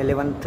11th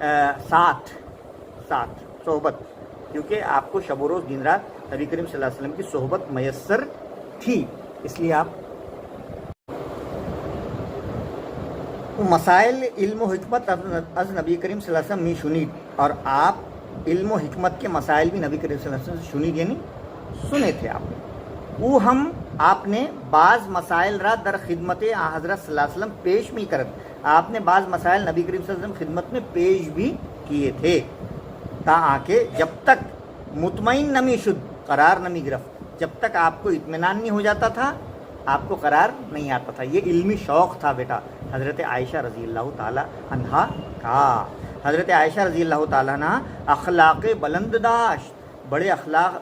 ساتھ صحبت، کیونکہ آپ کو شب و روز دن رات نبی کریم صلی اللہ علیہ وسلم کی صحبت میسر تھی، اس لیے آپ مسائل علم و حکمت از نبی کریم صلی اللہ علیہ وسلم می شنید، اور آپ علم و حکمت کے مسائل بھی نبی کریم صلی اللہ علیہ وسلم سے شنید یعنی سنے تھے آپ نے۔ او ہم آپ نے بعض مسائل را در خدمت حضرت صلی اللہ علیہ وسلم پیش بھی کرد، آپ نے بعض مسائل نبی کریم صلی اللہ علیہ وسلم خدمت میں پیش بھی کیے تھے، تا آکے جب تک مطمئن نمی شد قرار نمی گرفت، جب تک آپ کو اطمینان نہیں ہو جاتا تھا، آپ کو قرار نہیں آتا تھا۔ یہ علمی شوق تھا بیٹا حضرت عائشہ رضی اللہ تعالی عنہا کا۔ حضرت عائشہ رضی اللہ تعالیٰ عنہ اخلاق بلند داشت، بڑے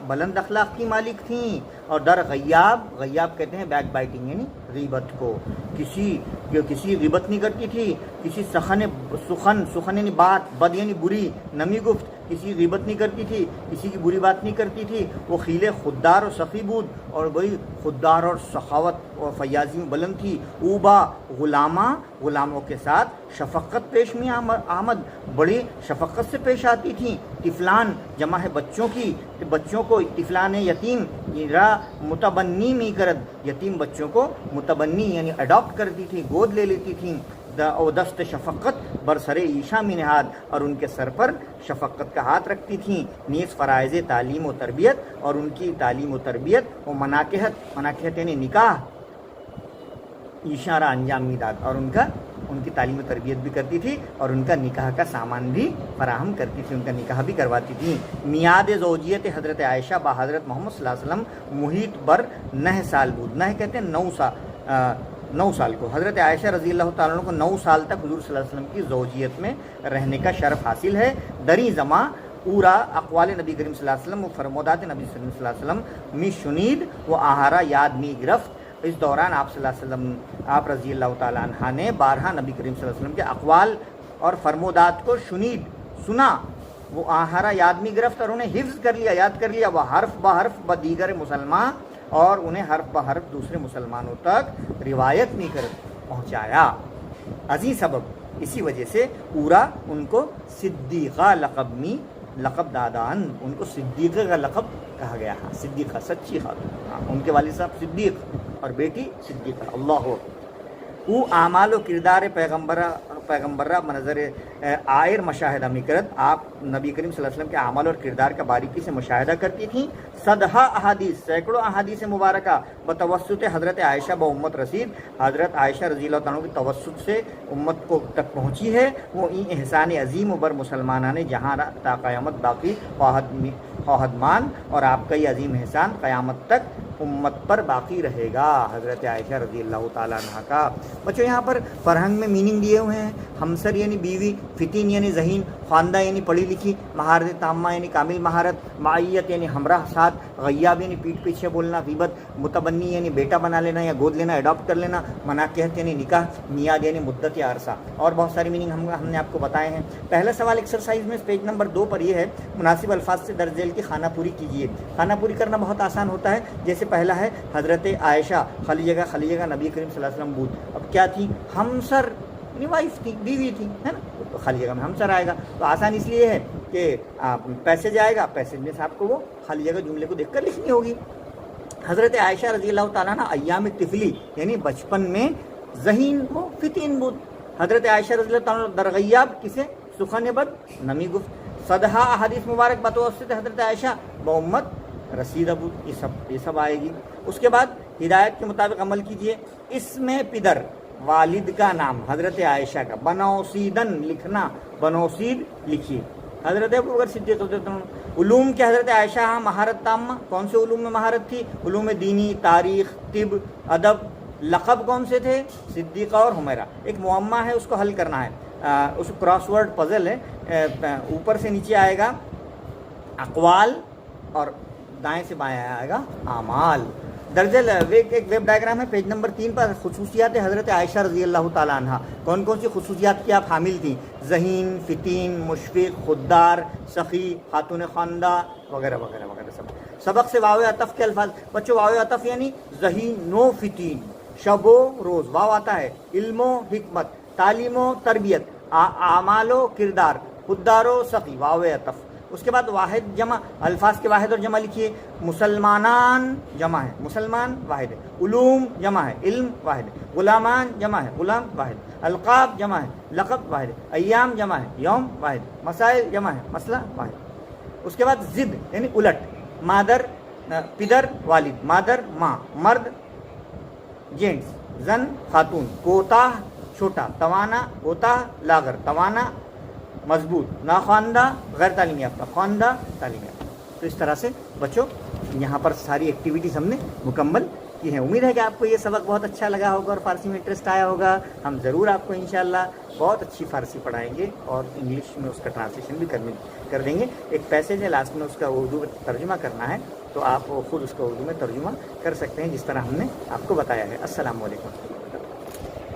بلند اخلاق کی مالک تھیں، اور در غیاب کہتے ہیں بیک بائٹنگ یعنی غیبت کو، کسی غیبت نہیں کرتی تھی، کسی سخن یعنی بات، بد یعنی بری، نمی گفت، کسی غیبت نہیں کرتی تھی، کسی کی بری بات نہیں کرتی تھی، وہ خیل خوددار اور سخی بود، اور وہی خوددار اور سخاوت اور فیاضی میں بلند تھی۔ اوبا غلاموں کے ساتھ شفقت پیش میں آمد، بڑی شفقت سے پیش آتی تھیں۔ طفلان جمع ہے بچوں کی، بچوں کو طفلان یتیم را متبنی میں کرد، یتیم بچوں کو متبنی یعنی اڈاپٹ کرتی تھی، گود لے لیتی تھیں۔ او دست شفقت برسر عیشا میں نہاد، اور ان کے سر پر شفقت کا ہاتھ رکھتی تھیں۔ نیز فرائض تعلیم و تربیت، اور ان کی تعلیم و تربیت و مناکحت یعنی نکاح اشارہ انجام میداد، اور ان کی تعلیم و تربیت بھی کرتی تھی، اور ان کا نکاح کا سامان بھی فراہم کرتی تھی، ان کا نکاح بھی کرواتی تھیں۔ میعاد زوجیت حضرت عائشہ با حضرت محمد صلی اللہ علیہ وسلم محیط بر 9 سال بود، 9 کہتے ہیں 9 سال کو، حضرت عائشہ رضی اللہ تعالیٰ عنہ کو 9 سال تک حضور صلی اللہ علیہ وسلم کی زوجیت میں رہنے کا شرف حاصل ہے۔ دری زماں اورا اقوال نبی کریم صلی اللہ علیہ وسلم و فرمودات نبی صلی اللہ علیہ وسلم می شنید و آہارا یاد می گرفت، اس دوران آپ صلی اللہ علیہ وسلم، آپ رضی اللہ تعالیٰ عنہ نے بارہا نبی کریم صلی اللہ علیہ وسلم کے اقوال اور فرمودات کو سنا، وہ آہارا یاد می گرفت، اور انہیں حفظ کر لیا، یاد کر لیا، وہ حرف بحرف بدیگر مسلمان، اور انہیں حرف بحرف دوسرے مسلمانوں تک روایت نہیں کر پہنچایا۔ عظیم سبب اسی وجہ سے اورا ان کو صدیقہ لقب دادان، ان کو صدیقہ کا لقب کہا گیا ہے، صدیقہ سچی خاتون، ان کے والد صاحب صدیق اور بیٹی صدیقہ۔ اللہ او اعمال و کردار پیغمبرہ منظر آئر مشاہدہ مکرد، آپ نبی کریم صلی اللہ علیہ وسلم کے اعمال اور کردار کا باریکی سے مشاہدہ کرتی تھیں۔ صدہا احادیث، سینکڑوں احادیث مبارکہ بتوسط حضرت عائشہ با امت رسید، حضرت عائشہ رضی اللہ تعالیٰ کی توسط سے امت کو تک پہنچی ہے۔ وہ این احسان عظیم بر مسلمانان جہاں تا قیامت باقی خواہدمان، اور آپ کا یہ عظیم احسان قیامت تک امت پر باقی رہے گا، حضرت عائشہ رضی اللہ تعالیٰ عنہ کا۔ بچوں یہاں پر فرہنگ میں میننگ دیے ہوئے ہیں، ہمسر یعنی بیوی، فتین یعنی ذہین، خواندہ یعنی پڑھی لکھی، مہارت تامہ یعنی کامل مہارت، معیت یعنی ہمراہ ساتھ، غیاب یعنی پیٹھ پیچھے بولنا، غیبت، متبنی یعنی بیٹا بنا لینا یا گود لینا، اڈاپٹ کر لینا، مناکحت یعنی نکاح، میعاد یعنی مدت یا عرصہ، اور بہت ساری میننگ ہم نے آپ کو بتائے ہیں۔ پہلا سوال ایکسرسائز میں پیج نمبر 2 پر یہ ہے، مناسب الفاظ سے درج ذیل کی خانہ پوری کیجیے۔ خانہ پوری کرنا بہت آسان ہوتا ہے، جیسے پہلا ہے حضرت عائشہ خلیجہ کا نبی کریم صلی اللہ علیہ وسلم بود، اب کیا تھی؟ ہمسر یعنی وائف تھی، بیوی تھی، ہے نا، تو خالی جگہ میں ہمسر آئے گا، تو آسان اس لیے ہے کہ پیسج آئے گا، پیسج میں سے آپ کو وہ خالی جگہ جملے کو دیکھ کر لکھنی ہوگی۔ حضرت عائشہ رضی اللہ تعالیٰ عنہ ایام طفلی یعنی بچپن میں ذہین و فتین بود، حضرت عائشہ رضی اللہ تعالیٰ عنہ در غیاب کسے سخن بد نمی گفت، صدہا احادیث مبارک بتوسط حضرت عائشہ با امت رسید بود، یہ سب آئے گی۔ اس کے بعد ہدایت کے مطابق عمل کیجیے۔ اس میں پدر والد کا نام حضرت عائشہ کا بنوسیدن لکھنا، بنوسید لکھیے۔ حضرت ابوبکر صدیق رضی اللہ عنہ، علوم کے حضرت عائشہ ہاں مہارت تامہ، کون سے علوم میں مہارت تھی؟ علوم دینی، تاریخ، طب، ادب۔ لقب کون سے تھے؟ صدیقہ اور حمیرہ۔ ایک معمہ ہے، اس کو حل کرنا ہے، اس کراس ورڈ پزل ہے، اوپر سے نیچے آئے گا اقوال اور دائیں سے بائیں آئے گا اعمال۔ درجل ایک ویب ڈائیگرام ہے پیج نمبر 3 پر، خصوصیات حضرت عائشہ رضی اللہ تعالیٰ عنہ، کون کون سی خصوصیات کی آپ حامل تھیں؟ ذہین، فتین، مشفق، خوددار، سخی، خاتون خواندہ وغیرہ وغیرہ وغیرہ سب۔ سبق سے واو عطف کے الفاظ بچوں، واو عطف یعنی ذہین و فتین، شب و روز، واو آتا ہے، علم و حکمت، تعلیم و تربیت، اعمال و کردار، خدارو سقی واو عطف. اس کے بعد واحد جمع, الفاظ کے واحد اور جمع لکھیے. مسلمانان جمع ہے, مسلمان واحد ہے. علوم جمع ہے, علم واحد ہے. غلامان جمع ہے, غلام واحد. القاب جمع ہے, لقب واحد ہے. ایام جمع ہے, یوم واحد. مسائل جمع ہے, مسئلہ واحد. اس کے بعد ضد یعنی الٹ, مادر پدر والد, مادر ماں, مرد جینٹس, زن خاتون, کوتاہ چھوٹا, توانا کوتاہ لاغر, توانا مضبوط, ناخواندہ غیر تعلیم یافتہ, خواندہ تعلیم یافتہ. تو اس طرح سے بچوں یہاں پر ساری ایکٹیویٹیز ہم نے مکمل کی ہیں. امید ہے کہ آپ کو یہ سبق بہت اچھا لگا ہوگا اور فارسی میں انٹرسٹ آیا ہوگا. ہم ضرور آپ کو انشاءاللہ بہت اچھی فارسی پڑھائیں گے اور انگلش میں اس کا ٹرانسلیشن بھی کر دیں گے. ایک پیسیج ہے لاسٹ میں, اس کا اردو میں ترجمہ کرنا ہے, تو آپ خود اس کا اردو میں ترجمہ کر سکتے ہیں جس طرح ہم نے آپ کو بتایا ہے. السلام علیکم.